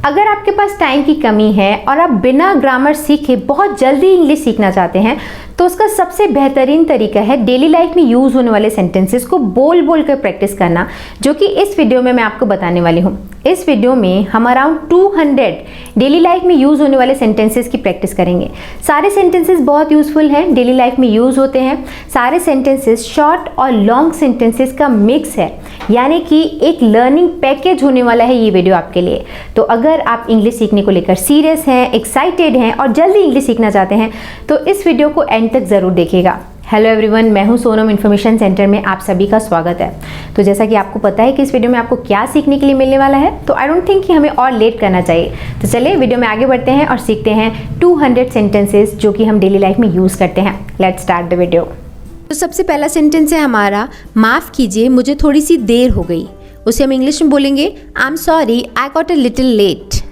अगर आपके पास टाइम की कमी है और आप बिना ग्रामर सीखे बहुत जल्दी इंग्लिश सीखना चाहते हैं तो उसका सबसे बेहतरीन तरीका है डेली लाइफ में यूज़ होने वाले सेंटेंसेस को बोल बोल कर प्रैक्टिस करना, जो कि इस वीडियो में मैं आपको बताने वाली हूँ। इस वीडियो में हम अराउंड 200 डेली लाइफ में यूज़ होने वाले सेंटेंसेस की प्रैक्टिस करेंगे। सारे सेंटेंसेस बहुत यूज़फुल हैं, डेली लाइफ में यूज़ होते हैं। सारे सेंटेंसेस शॉर्ट और लॉन्ग सेंटेंसेस का मिक्स है, यानी कि एक लर्निंग पैकेज होने वाला है ये वीडियो आपके लिए। तो अगर आप इंग्लिश सीखने को लेकर सीरियस हैं, एक्साइटेड हैं और जल्दी इंग्लिश सीखना चाहते हैं तो इस वीडियो को एंड तक ज़रूर देखिएगा। हेलो एवरीवन, मैं हूं सोनम इन्फॉर्मेशन सेंटर में आप सभी का स्वागत है। तो जैसा कि आपको पता है कि इस वीडियो में आपको क्या सीखने के लिए मिलने वाला है, तो आई डोंट थिंक कि हमें और लेट करना चाहिए। तो चलिए वीडियो में आगे बढ़ते हैं और सीखते हैं 200 सेंटेंसेस जो कि हम डेली लाइफ में यूज़ करते हैं। Let's start the video. तो सबसे पहला सेंटेंस है हमारा, माफ़ कीजिए मुझे थोड़ी सी देर हो गई। उसे हम इंग्लिश में बोलेंगे I am sorry I got a little late.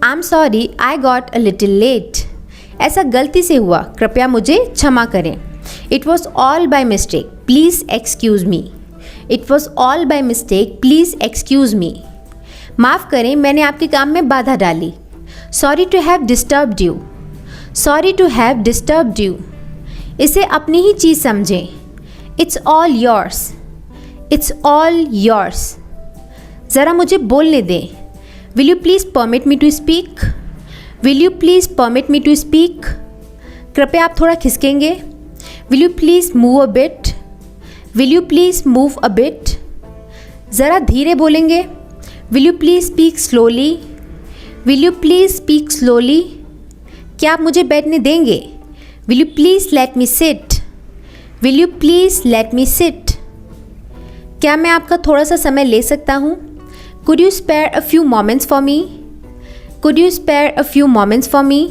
I am sorry I got a little late. ऐसा गलती से हुआ, कृपया मुझे क्षमा करें। It was all by mistake, please excuse me. It was all by mistake, please excuse me. माफ़ करें मैंने आपके काम में बाधा डाली। Sorry to have disturbed you. Sorry to have disturbed you. इसे अपनी ही चीज़ समझें। It's all yours. It's all yours. ज़रा मुझे बोलने दें। Will you please permit me to speak? Will you please permit me to speak? कृपया आप थोड़ा खिसकेंगे। Will you please move a bit? Will you please move a bit? ज़रा धीरे बोलेंगे। Will you please speak slowly? Will you please speak slowly? क्या आप मुझे बैठने देंगे? Will you please let me sit? Will you please let me sit? क्या मैं आपका थोड़ा सा समय ले सकता हूँ? Could you spare a few moments for me? Could you spare a few moments for me?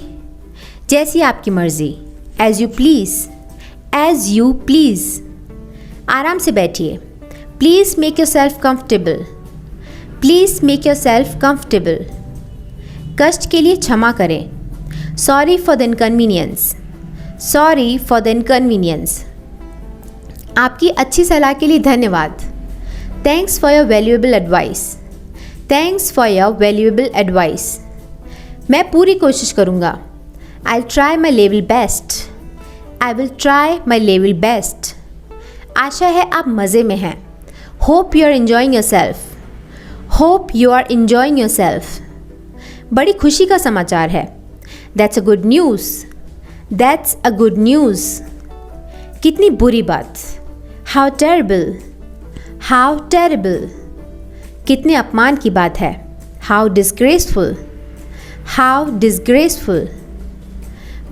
जैसी आपकी मर्ज़ी। As you please. As you please. आराम से बैठिए। Please make yourself comfortable. Please make yourself comfortable. कष्ट के लिए क्षमा करें। Sorry for the inconvenience. Sorry for the inconvenience. आपकी अच्छी सलाह के लिए धन्यवाद। Thanks for your valuable advice. Thanks for your valuable advice. मैं पूरी कोशिश करूँगा। I'll try my level best. I will try my level best. आशा है आप मज़े में हैं। Hope you are enjoying yourself. Hope you are enjoying yourself. बड़ी खुशी का समाचार है। That's a good news. That's a good news. कितनी बुरी बात। How terrible. How terrible. कितने अपमान की बात है। How disgraceful. How disgraceful.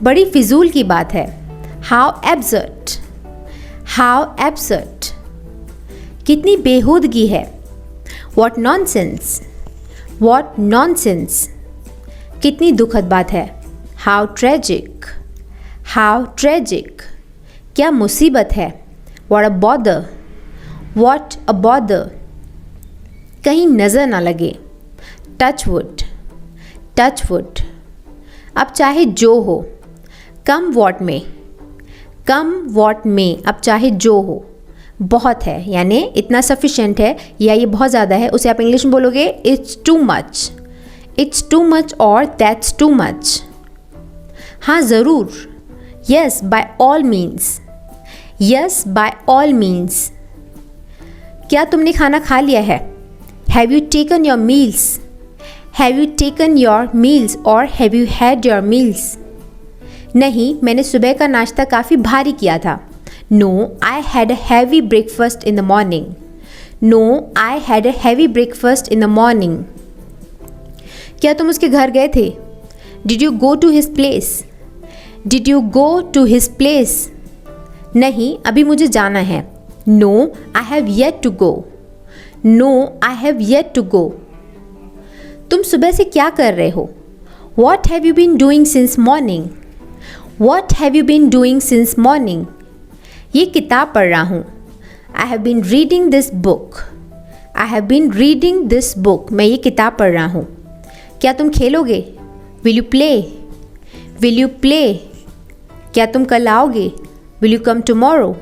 बड़ी फिजूल की बात है। How absurd. How absurd. कितनी बेहूदगी है। What nonsense. What nonsense. कितनी दुखद बात है। How tragic. How tragic. क्या मुसीबत है। What a bother. What a bother. कहीं नज़र ना लगे। Touch wood. Touch wood. अब चाहे जो हो। Come what may. Come what में, अब चाहे जो हो। बहुत है यानी इतना सफिशेंट है या ये बहुत ज़्यादा है, उसे आप इंग्लिश में बोलोगे it's too much. It's too much और दैट्स टू मच। हाँ ज़रूर। Yes by all means. Yes by all means. क्या तुमने खाना खा लिया है। Have you taken your meals. Have you taken your meals और have you had your meals. नहीं, मैंने सुबह का नाश्ता काफ़ी भारी किया था। No I had a heavy breakfast in the morning. No I had a heavy breakfast in the morning. क्या तुम उसके घर गए थे। Did you go to his place. Did you go to his place. नहीं, अभी मुझे जाना है। No I have yet to go. No I have yet to go. तुम सुबह से क्या कर रहे हो। What have you been doing since morning. What have you been doing since morning? ये किताब पढ़ रहा हूँ। I have been reading this book. I have been reading this book. मैं ये किताब पढ़ रहा हूँ। क्या तुम खेलोगे। Will you play? Will you play? क्या तुम कल आओगे। Will you come tomorrow?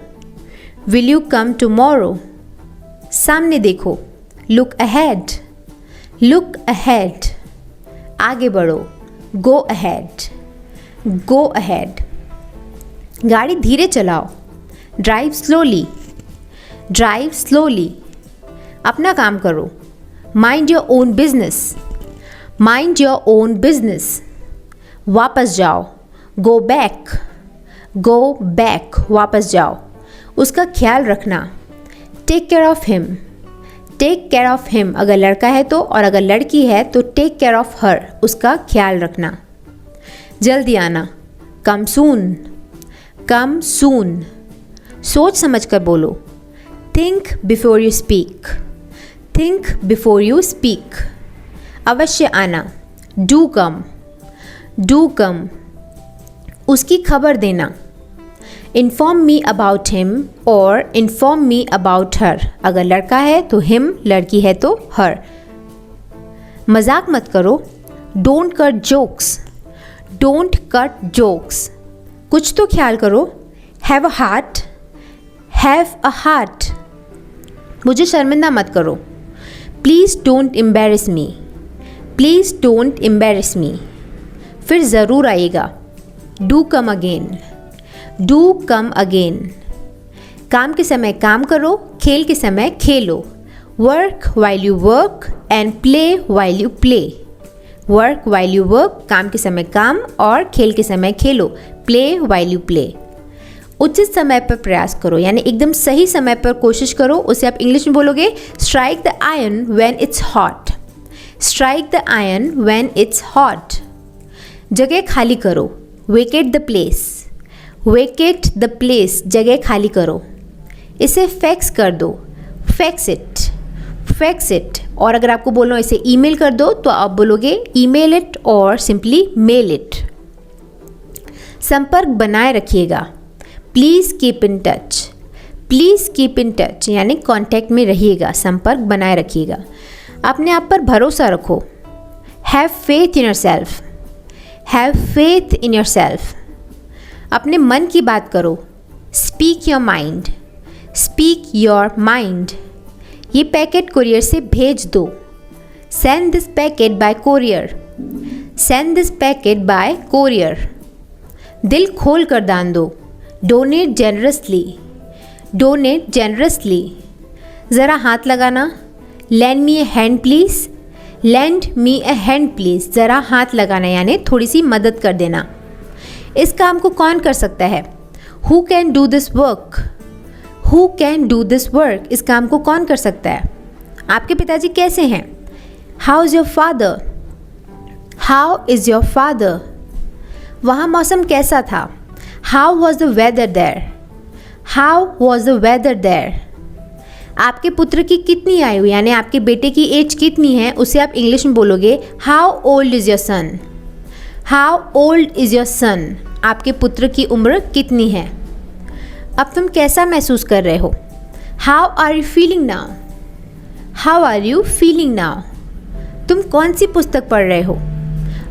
Will you come tomorrow? सामने देखो। Look ahead. Look ahead. आगे बढ़ो, गो अहेड, गो अहेड। गाड़ी धीरे चलाओ, ड्राइव स्लोली, ड्राइव स्लोली। अपना काम करो, mind your own business, mind your own business. वापस जाओ, गो बैक, गो बैक, वापस जाओ। उसका ख्याल रखना, take care of him, take care of him अगर लड़का है तो, और अगर लड़की है तो टेक केयर ऑफ हर, उसका ख्याल रखना। जल्दी आना, कम सून, कम सून। सोच समझ कर बोलो, think before you speak, think before you speak. अवश्य आना, डू कम, डू कम। उसकी खबर देना, इन्फॉर्म मी अबाउट हिम और इन्फॉर्म मी अबाउट हर। अगर लड़का है तो हिम, लड़की है तो हर। मजाक मत करो, don't cut jokes, don't cut jokes. कुछ तो ख्याल करो, have a heart, have a heart. मुझे शर्मिंदा मत करो, please don't embarrass me, please don't embarrass me. फिर ज़रूर आएगा, do come again, do come again. काम के समय काम करो, खेल के समय खेलो। Work while you work and play while you play. Work while you work, काम के समय काम और खेल के समय खेलो। Play while you play. उचित समय पर प्रयास करो, यानी एकदम सही समय पर कोशिश करो। उसे आप इंग्लिश में बोलोगे, strike the iron when it's hot, strike the iron when it's hot. जगह खाली करो, vacate the place, vacate the place, जगह खाली करो। इसे फैक्स कर दो, फैक्स इट, फैक्स इट। और अगर आपको बोलना हो इसे ईमेल कर दो तो आप बोलोगे ईमेल इट और सिंपली मेल इट। संपर्क बनाए रखिएगा, please keep in touch, please keep in touch, यानी कांटेक्ट में रहिएगा, संपर्क बनाए रखिएगा। अपने आप पर भरोसा रखो, have faith in yourself, have faith in yourself. अपने मन की बात करो, speak your mind, speak your mind. ये पैकेट कुरियर से भेज दो, send this packet bye courier, send this packet bye courier. दिल खोल कर दान दो, डोनेट जेनरसली, डोनेट जेनरसली। ज़रा हाथ लगाना, land me A hand please, land me A hand please. ज़रा हाथ लगाना यानी थोड़ी सी मदद कर देना। इस काम को कौन कर सकता है, who can do this work, who can do this work. इस काम को कौन कर सकता है। आपके पिताजी कैसे हैं, how is your father, how is your father. वहाँ मौसम कैसा था, how was the weather there, how was the weather there. आपके पुत्र की कितनी आयु, यानी आपके बेटे की एज कितनी है, उसे आप इंग्लिश में बोलोगे how old is your son, how old is your son. आपके पुत्र की उम्र कितनी है। अब तुम कैसा महसूस कर रहे हो, how are you feeling now, how are you feeling now. तुम कौन सी पुस्तक पढ़ रहे हो,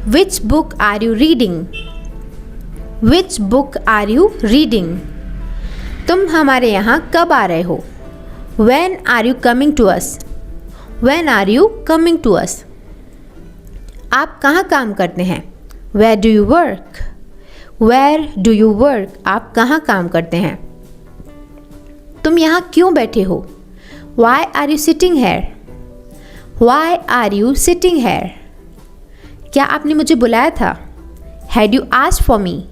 which book are you reading, which book are you reading. तुम हमारे यहाँ कब आ रहे हो, when are you coming to us, when are you coming to us. आप कहाँ काम करते हैं, where do you work, where do you work. आप कहाँ काम करते हैं। तुम यहाँ क्यों बैठे हो, why are you sitting here, why are you sitting here. क्या आपने मुझे बुलाया था, had you asked for me,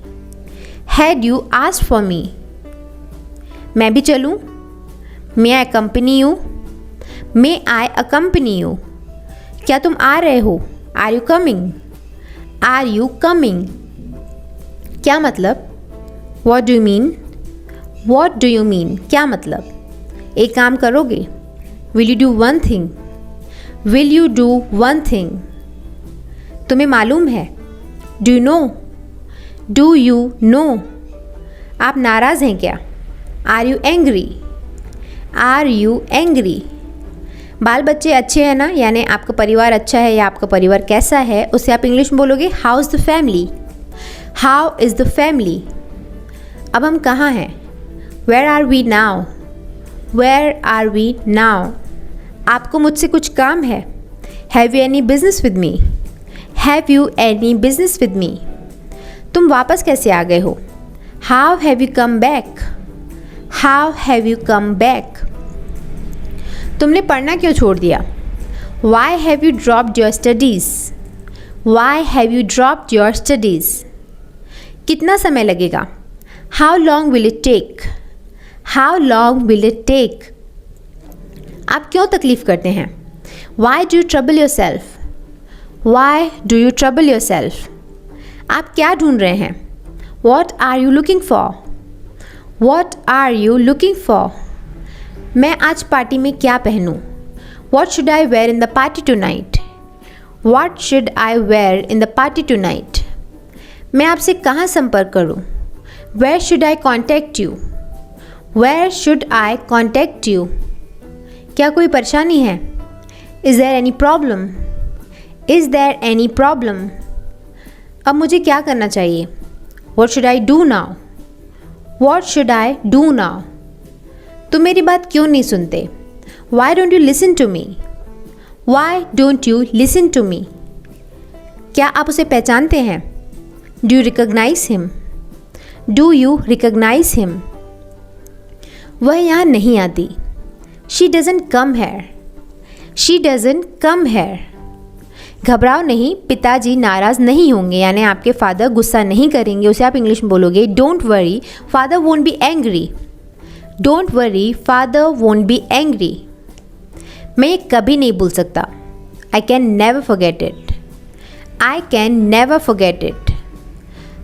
had you asked for me. मैं भी चलूँ, may I accompany you, may I accompany you. क्या तुम आ रहे हो, are you coming, are you coming. क्या मतलब, what do you mean, what do you mean. क्या मतलब। एक काम करोगे, will you do one thing, will you do one thing. तुम्हें मालूम है, do you know, do you know. आप नाराज़ हैं क्या, are you angry, are you angry. बाल बच्चे अच्छे हैं ना, यानी आपका परिवार अच्छा है या आपका परिवार कैसा है, उसे आप इंग्लिश में बोलोगे how is the family, how is the family. अब हम कहाँ हैं, where are we now, where are we now. आपको मुझसे कुछ काम है, have you any business with me, have you any business with me? तुम वापस कैसे आ गए हो? How have you come back? How have you come back? तुमने पढ़ना क्यों छोड़ दिया? Why have you dropped your studies? Why have you dropped your studies? कितना समय लगेगा? How long will it take? How long will it take? आप क्यों तकलीफ़ करते हैं? Why do you trouble yourself? Why do you trouble yourself? आप क्या ढूंढ रहे हैं? What are you looking for? What are you looking for? मैं आज पार्टी में क्या पहनूँ? What should I wear in the party tonight? What should I wear in the party tonight? मैं आपसे कहाँ संपर्क करूँ? Where should I contact you? Where should I contact you? क्या कोई परेशानी है? Is there any problem? Is there any problem? अब मुझे क्या करना चाहिए? What should I do now? What should I do now? तुम मेरी बात क्यों नहीं सुनते? Why don't you listen to me? Why don't you listen to me? क्या आप उसे पहचानते हैं? Do you recognise him? Do you recognise him? वह यहाँ नहीं आती। She doesn't come here. She doesn't come here. घबराओ नहीं, पिताजी नाराज़ नहीं होंगे, यानी आपके फादर गुस्सा नहीं करेंगे। उसे आप इंग्लिश में बोलोगे don't worry, father won't be angry. Don't worry, father won't be angry. मैं ये कभी नहीं भूल सकता। I can never forget it. I can never forget it.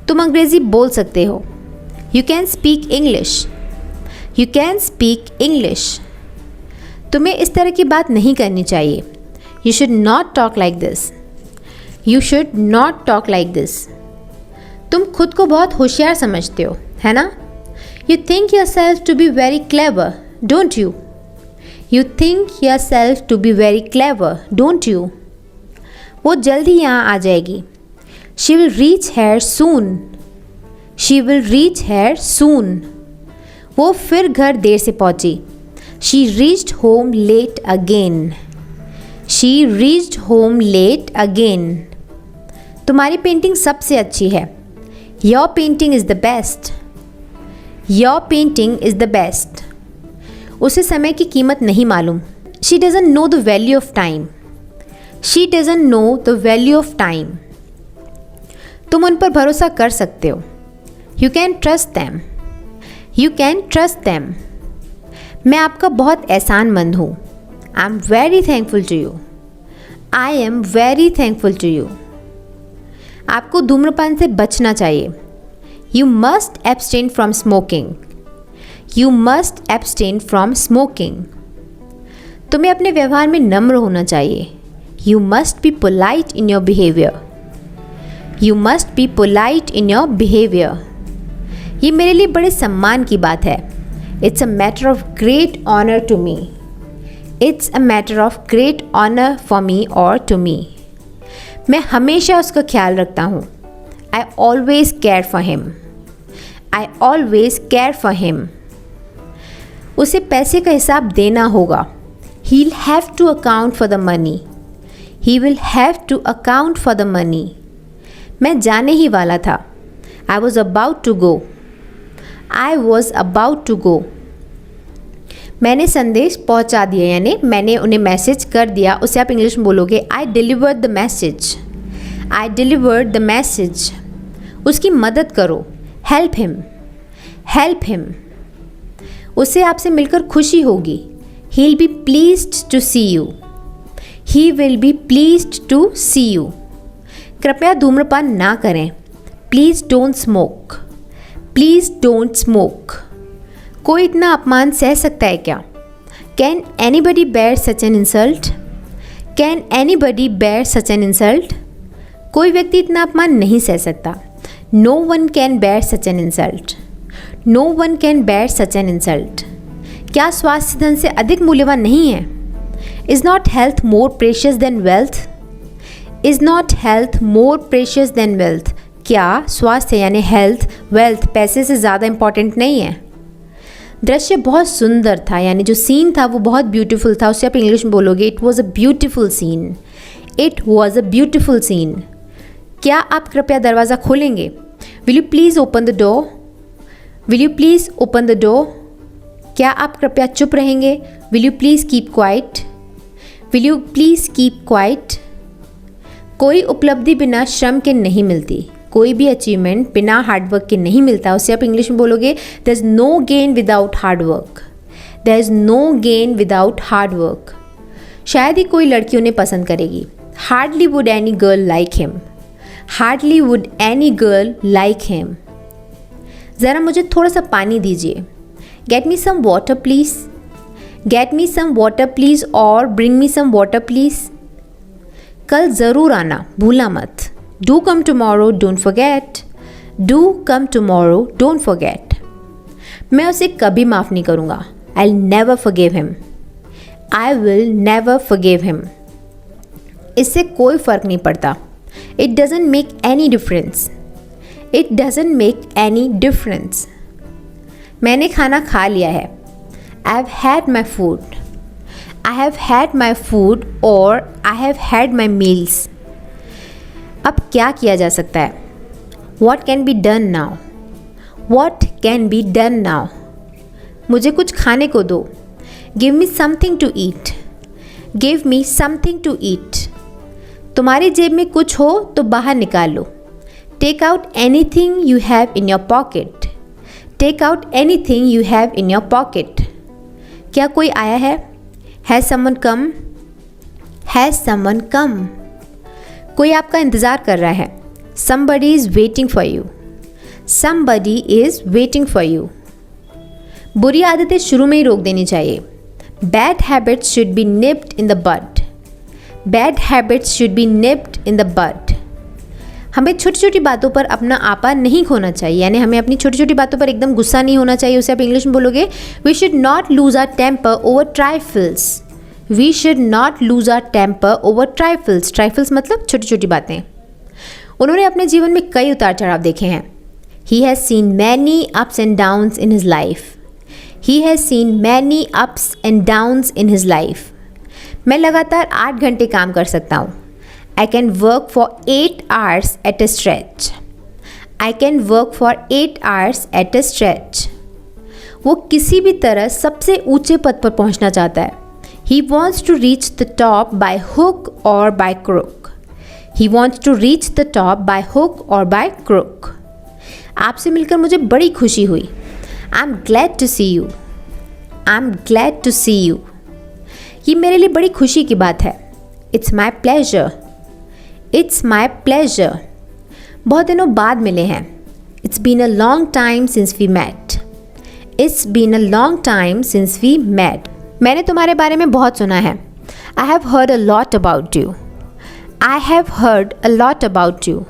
तुम अंग्रेज़ी बोल सकते हो। You can speak English. You can speak English. तुम्हें इस तरह की बात नहीं करनी चाहिए। You should not talk like this. You should not talk like this. तुम खुद को बहुत होशियार समझते हो, है ना? You think yourself to be very clever, don't you? You think yourself to be very clever, don't you? वो जल्दी यहाँ आ जाएगी। She will reach here soon. She will reach here soon. वो फिर घर देर से पहुँची। She reached home late again. She reached home late again. तुम्हारी पेंटिंग सबसे अच्छी है। Your painting is the best. Your painting is the best. उसे समय की कीमत नहीं मालूम। She doesn't know the value of time. She doesn't know the value of time. तुम उन पर भरोसा कर सकते हो। You can trust them. You can trust them. मैं आपका बहुत एहसानमंद हूँ। I am very thankful to you. I am very thankful to you. आपको धूम्रपान से बचना चाहिए। You must abstain from smoking. You must abstain from smoking. तुम्हें अपने व्यवहार में नम्र होना चाहिए। You must be polite in your behavior. You must be polite in your behavior. ये मेरे लिए बड़े सम्मान की बात है। It's a matter of great honor to me. It's a matter of great honor for me or to me. मैं हमेशा उसका ख्याल रखता हूँ। I always care for him. I always care for him. उसे पैसे का हिसाब देना होगा। He'll have to account for the money. He will have to account for the money. मैं जाने ही वाला था। I was about to go. I was about to go. मैंने संदेश पहुंचा दिया, यानी मैंने उन्हें मैसेज कर दिया। उसे आप इंग्लिश में बोलोगे I delivered the message. I delivered the message. उसकी मदद करो। Help him. Help him. उसे आपसे मिलकर खुशी होगी। He will be pleased to see you. He will be pleased to see you. कृपया धूम्रपान ना करें। Please don't smoke. Please don't smoke. कोई इतना अपमान सह सकता है क्या? Can anybody bear such an insult? Can anybody bear such an insult? कोई व्यक्ति इतना अपमान नहीं सह सकता। No one can bear such an insult. No one can bear such an insult. क्या स्वास्थ्य धन से अधिक मूल्यवान नहीं है? Is not health more precious than wealth? Is not health more precious than wealth? क्या स्वास्थ्य यानी हेल्थ वेल्थ पैसे से ज़्यादा इम्पॉर्टेंट नहीं है? दृश्य बहुत सुंदर था, यानी जो सीन था वो बहुत ब्यूटीफुल था। उसे आप इंग्लिश में बोलोगे it was a beautiful scene. It was a beautiful scene. क्या आप कृपया दरवाज़ा खोलेंगे? Will you please open the door? Will you please open the door? क्या आप कृपया चुप रहेंगे? Will you please keep quiet? Will you please keep quiet? कोई उपलब्धि बिना श्रम के नहीं मिलती। कोई भी अचीवमेंट बिना हार्डवर्क के नहीं मिलता। उससे आप इंग्लिश में बोलोगे there is no gain without hard work. There is no gain without hard work. शायद ही कोई लड़की उन्हें पसंद करेगी। Hardly would any girl like him. Hardly would any girl like him. ज़रा मुझे थोड़ा सा पानी दीजिए। Get me some water please. Get me some water please और bring me some water please. कल ज़रूर आना, भूलना मत। Do come tomorrow, don't forget. Do come tomorrow, don't forget. मैं उसे कभी माफ़ नहीं करूँगा। I will never forgive him. I will never forgive him. इससे कोई फ़र्क नहीं पड़ता। It doesn't make any difference. It doesn't make any difference. मैंने खाना खा लिया है। I have had my food. I have had my food और I have had my meals. अब क्या किया जा सकता है? What can be done now? What can be done now? मुझे कुछ खाने को दो। Give me something to eat. Give me something to eat. तुम्हारी जेब में कुछ हो तो बाहर निकाल लो। Take out anything you have in your pocket. Take out anything you have in your pocket. क्या कोई आया है? Has someone come? Has someone come? कोई आपका इंतज़ार कर रहा है। Somebody is waiting for you. Somebody is waiting for you. बुरी आदतें शुरू में ही रोक देनी चाहिए। Bad habits should be nipped in the bud. Bad habits should be nipped in the bud. हमें छोटी छोटी बातों पर अपना आपा नहीं खोना चाहिए, यानी हमें अपनी छोटी छोटी बातों पर एकदम गुस्सा नहीं होना चाहिए। उसे आप इंग्लिश में बोलोगे we should not lose our temper over trifles. We should not lose our temper over trifles. Trifles मतलब छोटी छोटी बातें। उन्होंने अपने जीवन में कई उतार चढ़ाव देखे हैं। He has seen many ups and downs in his life. He has seen many ups and downs in his life. मैं लगातार 8 घंटे काम कर सकता हूँ। I can work for 8 hours at a stretch. I can work for 8 hours at a stretch. वो किसी भी तरह सबसे ऊंचे पद पर पहुंचना चाहता है। He wants to reach the top by hook or by crook. He wants to reach the top by hook or by crook. आपसे मिलकर मुझे बड़ी खुशी हुई। I'm glad to see you. I'm glad to see you. ये मेरे लिए बड़ी खुशी की बात है। It's my pleasure. It's my pleasure. बहुत दिनों बाद मिले हैं। It's been a long time since we met. It's been a long time since we met. मैंने तुम्हारे बारे में बहुत सुना है। I have heard a lot about you. I have heard a lot about you.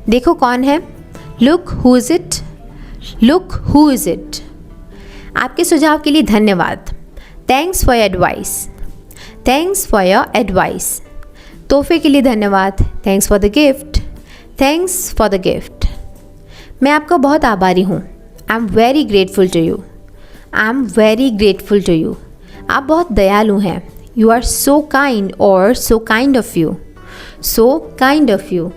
देखो कौन है? Look who is it? Look who is it? आपके सुझाव के लिए धन्यवाद। Thanks for your advice. Thanks for your advice. तोहफे के लिए धन्यवाद। Thanks for the gift. Thanks for the gift. मैं आपका बहुत आभारी हूँ। I am very grateful to you. I am very grateful to you. आप बहुत दयालु हैं। यू आर सो काइंड और so kind of you. So kind of you.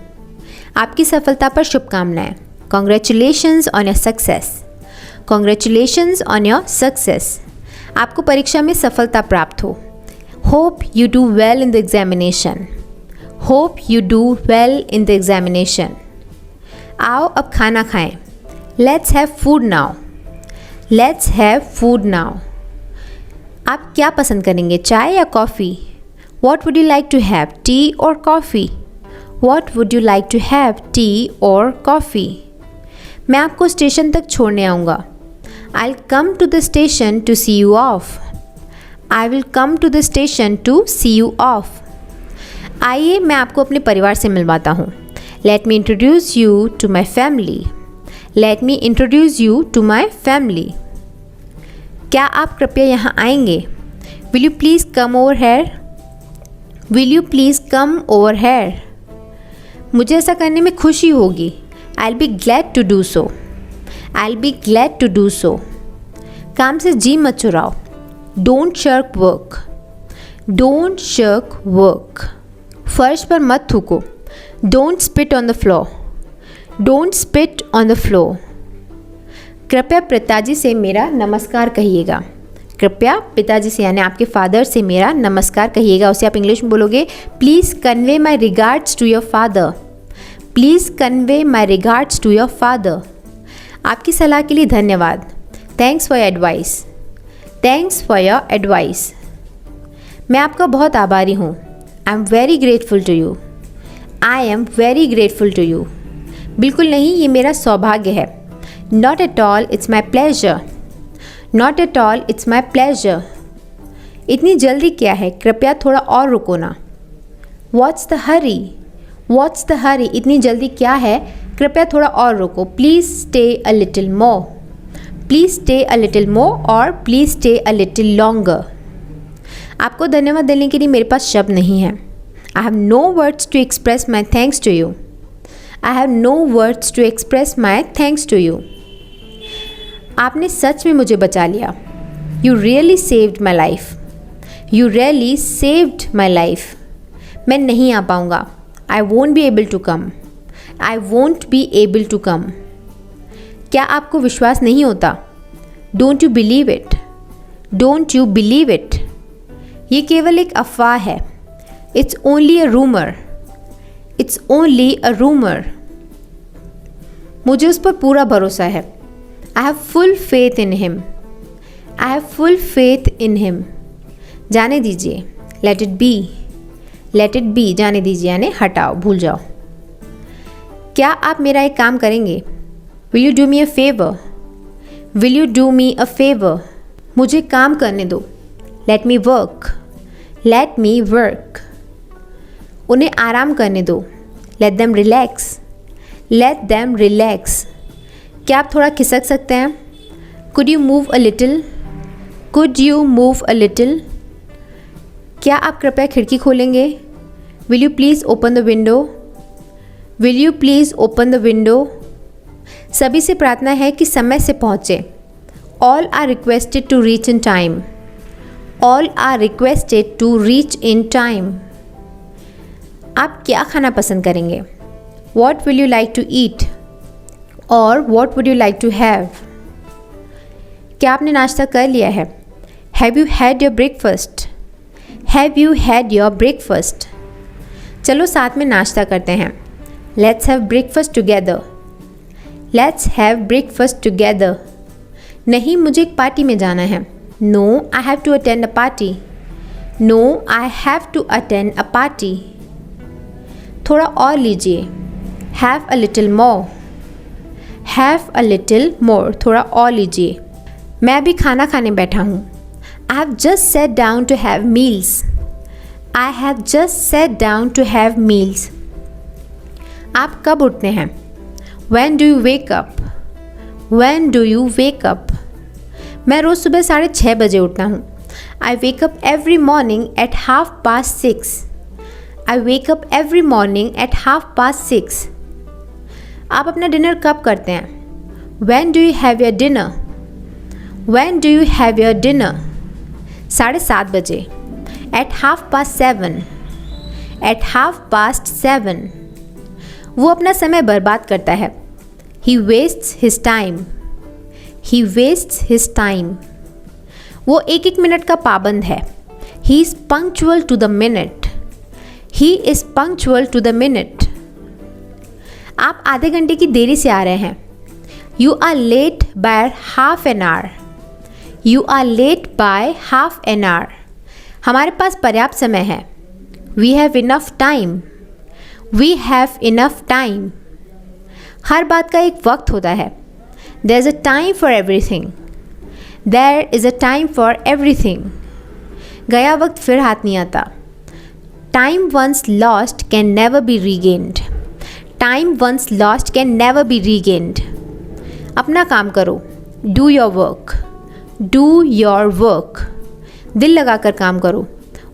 आपकी सफलता पर शुभकामनाएं। Congratulations on your success. Congratulations on your success. आपको परीक्षा में सफलता प्राप्त हो। Hope you do well in the examination. Hope you do well in the examination. आओ अब खाना खाएं। Let's have food now. Let's have food now. आप क्या पसंद करेंगे, चाय या coffee? What would you like to have, tea और coffee? What would you like to have, tea और कॉफ़ी? मैं आपको स्टेशन तक छोड़ने आऊँगा। I will come to the station to see you off. I will come to the station to see you of. आइए मैं आपको अपने परिवार से मिलवाता हूँ। Let me introduce you to my family. Let me introduce you to my family. क्या आप कृपया यहाँ आएंगे? Will you please come over here? Will you please come over here? मुझे ऐसा करने में खुशी होगी। I will be glad to do so. I will be glad to do so. काम से जी मत चुराओ। Don't shirk work. Don't shirk work. फर्श पर मत थूको। Don't spit on the floor, don't spit on the floor. कृपया पिताजी से मेरा नमस्कार कहिएगा, कृपया पिताजी से यानी आपके फादर से मेरा नमस्कार कहिएगा। उसे आप इंग्लिश में बोलोगे please convey my regards to your father, please convey my regards to your father. आपकी सलाह के लिए धन्यवाद, thanks for your advice, thanks for your advice. मैं आपका बहुत आभारी हूँ, I am very grateful to you, I am very grateful to you. बिल्कुल नहीं, ये मेरा सौभाग्य है। Not at all, it's my pleasure, not at all, it's my pleasure. इतनी जल्दी क्या है, कृपया थोड़ा और रुको ना। What's the hurry, what's the hurry, इतनी जल्दी क्या है, कृपया थोड़ा और रुको। Please stay a little more, please stay a little more और please stay a little longer. आपको धन्यवाद देने के लिए मेरे पास शब्द नहीं है। I have no words to express my thanks to you, I have no words to express my thanks to you. आपने सच में मुझे बचा लिया। You really saved my life, you really saved my life. मैं नहीं आ पाऊँगा, I won't be able to come, I won't be able to come. क्या आपको विश्वास नहीं होता? Don't you believe it, don't you believe it. ये केवल एक अफवाह है। It's only a rumour, it's only a rumour. मुझे उस पर पूरा भरोसा है। I have full faith in him, I have full faith in him. जाने दीजिए, let it be, let it be, जाने दीजिए यानी हटाओ, भूल जाओ। क्या आप मेरा एक काम करेंगे? Will you do me a favour, will you do me a favour. मुझे काम करने दो, let me work, let me work. उन्हें आराम करने दो, let them relax, let them relax. क्या आप थोड़ा खिसक सकते हैं? Could you move a little, could you move a little. क्या आप कृपया खिड़की खोलेंगे? Will you please open the window, will you please open the window. सभी से प्रार्थना है कि समय से पहुँचे। All are requested to reach in time, all are requested to reach in time. आप क्या खाना पसंद करेंगे? What will you like to eat और what would you like to have. क्या आपने नाश्ता कर लिया है? Have you had your breakfast, have you had your breakfast. चलो साथ में नाश्ता करते हैं। Let's have breakfast together, let's have breakfast together. नहीं, मुझे एक पार्टी में जाना है। No, I have to attend a party, no, I have to attend a party. थोड़ा और लीजिए, have a little more, have a little more, थोड़ा और लीजिए। मैं अभी खाना खाने बैठा हूँ। I have just set down to have meals, I have just set down to have meals. आप कब उठते हैं? When do you wake up, when do you wake up। मैं रोज़ सुबह 6:30 बजे उठता हूँ। I wake up every morning at 6:30, I wake up every morning at 6:30। आप अपना डिनर कब करते हैं? When do you have your dinner, when do you have your dinner। 7:30 बजे, at 7:30, at 7:30। वो अपना समय बर्बाद करता है। He wastes his time, he wastes his time। वो एक मिनट का पाबंद है। He is punctual to the minute, he is punctual to the minute। आप आधे घंटे की देरी से आ रहे हैं। You are late by half an hour, you are late by half an hour। हमारे पास पर्याप्त समय है। We have enough time, we have enough time। हर बात का एक वक्त होता है। There is a time for everything, there is a time for everything। गया वक्त फिर हाथ नहीं आता। Time once lost can never be regained, time once lost can never be regained। अपना काम करो, do your work, do your work। दिल लगाकर काम करो,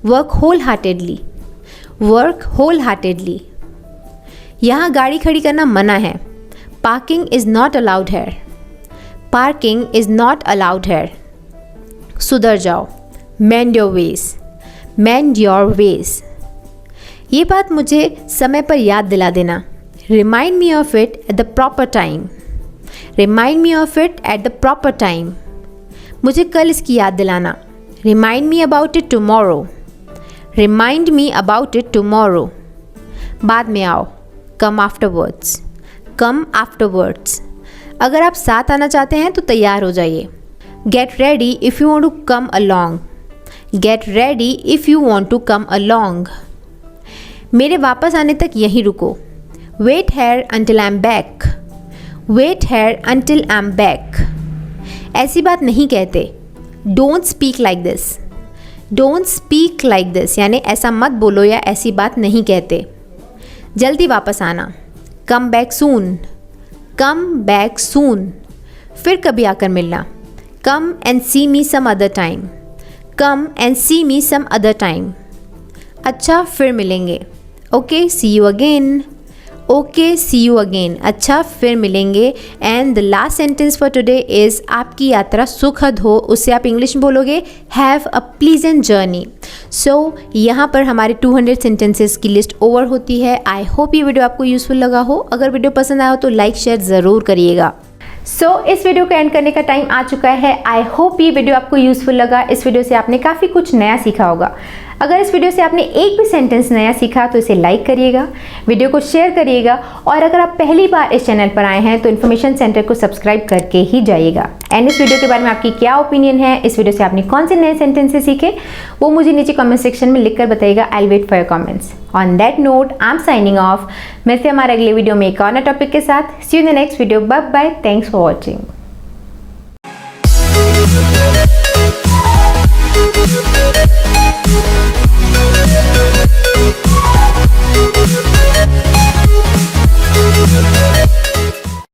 work wholeheartedly, work wholeheartedly। यहाँ गाड़ी खड़ी करना मना है। पार्किंग इज़ नॉट अलाउड है, पार्किंग इज़ नॉट अलाउड है। सुधर जाओ, मेंड your ways, mend your ways. ये बात मुझे समय पर याद दिला देना। Remind me of it at the proper time. Remind me of it at the proper time. मुझे कल इसकी याद दिलाना। Remind me about it tomorrow. Remind me about it tomorrow. बाद में आओ, कम आफ्टरवर्ड्स। कम आफ्टरवर्ड्स। अगर आप साथ आना चाहते हैं तो तैयार हो जाइए। Get ready if you want to come along. Get ready if you want to come along. मेरे वापस आने तक यहीं रुको। Wait here until I am back. Wait here until I am back. ऐसी बात नहीं कहते। Don't speak like this. Don't speak like this यानी ऐसा मत बोलो या ऐसी बात नहीं कहते। जल्दी वापस आना। Come back soon. Come back soon. फिर कभी आकर मिलना। Come and see me some other time. Come and see me some other time. अच्छा फिर मिलेंगे। Okay see you again. Okay see you again. अच्छा फिर मिलेंगे। And the last sentence for today is आपकी यात्रा सुखद हो। उससे आप इंग्लिश में बोलोगे have a pleasant journey. So यहाँ पर हमारे 200 सेंटेंसेस की लिस्ट ओवर होती है। आई होप ये वीडियो आपको यूज़फुल लगा हो। अगर वीडियो पसंद आया हो तो लाइक शेयर ज़रूर करिएगा। इस वीडियो को एंड करने का टाइम आ चुका है। आई होप ये वीडियो आपको यूज़फुल लगा। इस वीडियो से आपने काफ़ी कुछ नया सीखा होगा। अगर इस वीडियो से आपने एक भी सेंटेंस नया सीखा तो इसे लाइक करिएगा, वीडियो को शेयर करिएगा और अगर आप पहली बार इस चैनल पर आए हैं तो इन्फॉर्मेशन सेंटर को सब्सक्राइब करके ही जाइएगा। एंड इस वीडियो के बारे में आपकी क्या ओपिनियन है, इस वीडियो से आपने कौन से नए सेंटेंसेस सीखे, वो मुझे नीचे कमेंट सेक्शन में लिखकर बताइएगा। I will wait for your comments. On that note I am signing off. मिलते हैं हमारे अगले वीडियो में एक और नए टॉपिक के साथ। See you in the next video. Bye bye. Thanks for watching.